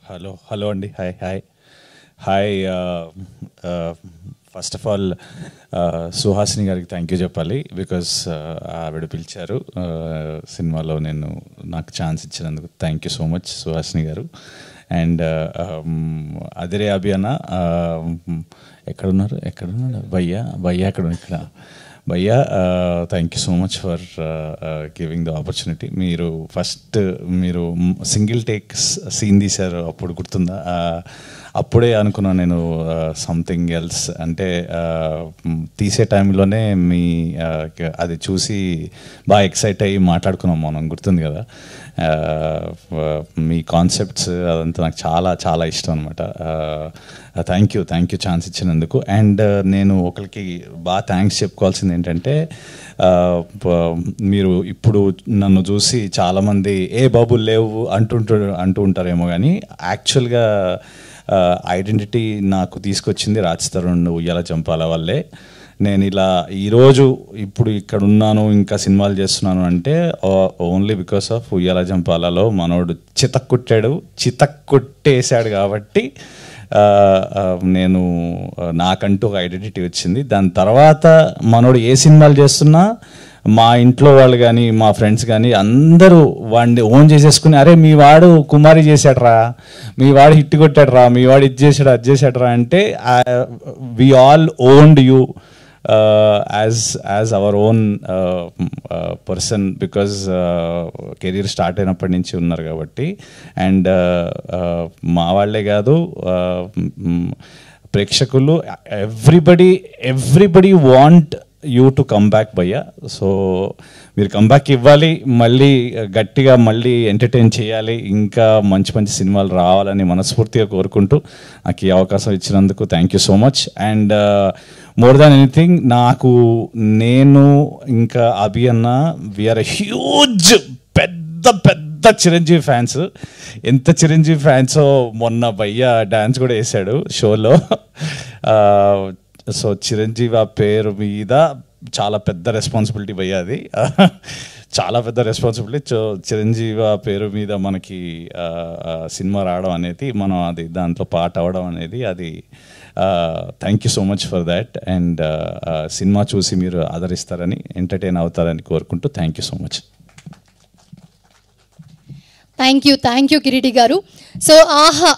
Hello అండి. Hi. First of all Suhasini గారికి thank you చెప్పాలి. బికాస్ ఆవిడ పిలిచారు సినిమాలో, నాకు ఛాన్స్ ఇచ్చినందుకు thank you so much Suhasini గారు. అండ్ అదిరే అభియాన ఎక్కడున్నారు భయ్యా ఇక్కడ భయ్యా, thank you so much for giving the opportunity. మీరు సింగిల్ టేక్ సీన్ తీశారు, అప్పుడు గుర్తుందా? అప్పుడే అనుకున్నాను నేను సంథింగ్ ఎల్స్. అంటే తీసే టైంలోనే అది చూసి బాగా ఎక్సైట్ అయ్యి మాట్లాడుకున్నాం మనం, గుర్తుంది కదా? మీ కాన్సెప్ట్స్ అదంతా నాకు చాలా చాలా ఇష్టం అనమాట. థ్యాంక్ యూ ఛాన్స్ ఇచ్చినందుకు. అండ్ నేను ఒకరికి బాగా థ్యాంక్స్ చెప్పుకోవాల్సింది ఏంటంటే, మీరు ఇప్పుడు నన్ను చూసి చాలామంది ఏ బాబు లేవు అంటూ ఉంటారేమో, కానీ యాక్చువల్గా ఐడెంటిటీ నాకు తీసుకొచ్చింది రాజ్ తరుణ్ ఉయ్యాల చంపాల వల్లే. నేను ఇలా ఈరోజు ఇప్పుడు ఇక్కడ ఉన్నాను, ఇంకా సినిమాలు చేస్తున్నాను అంటే ఓన్లీ బికాస్ ఆఫ్ ఉయ్యాల చంపాలలో మనోడు చితక్కొట్టేశాడు కాబట్టి నాకంటూ ఒక ఐడెంటిటీ వచ్చింది. దాని తర్వాత మనోడు ఏ సినిమాలు చేస్తున్నా మా ఇంట్లో వాళ్ళు కానీ మా ఫ్రెండ్స్ కానీ అందరూ వాడిని ఓన్ చేసేసుకుని, అరే మీ వాడు కుమారి చేశాడరా, మీ వాడు హిట్ కొట్టాడరా, మీ వాడు ఇది చేశాడు అది చేశాడరా అంటే we all owned you as our own person, because career start అయినప్పటి నుంచి ఉన్నారు కాబట్టి. అండ్ మా వాళ్ళే కాదు, ప్రేక్షకులు everybody want you to come back భయ్యా. సో మీరు కంబ్యాక్ ఇవ్వాలి, మళ్ళీ గట్టిగా మళ్ళీ ఎంటర్టైన్ చేయాలి, ఇంకా మంచి మంచి సినిమాలు రావాలని మనస్ఫూర్తిగా కోరుకుంటూ నాకు ఈ అవకాశం ఇచ్చినందుకు thank you so much. And more than anything, నేను ఇంకా అభి అన్న వీఆర్ హ్యూజ్ పెద్ద చిరంజీవి ఫ్యాన్స్. ఎంత చిరంజీవి ఫ్యాన్సో మొన్న భయ్య డ్యాన్స్ కూడా వేసాడు షోలో. సో చిరంజీవి ఆ పేరు మీద చాలా పెద్ద రెస్పాన్సిబిలిటీ భయ్య, అది చాలా పెద్ద రెస్పాన్సిబిలిటీ. సో చిరంజీవి ఆ పేరు మీద మనకి సినిమా రావడం అనేది, మనం అది దాంట్లో పార్ట్ అవ్వడం అనేది, అది thank you so much for that. And cinema చూసి మీరు ఆదరిస్తారని, ఎంటర్టైన్ అవుతారని కోరుకుంటూ thank you so much. Thank you Kiriti గారు. సో ఆహా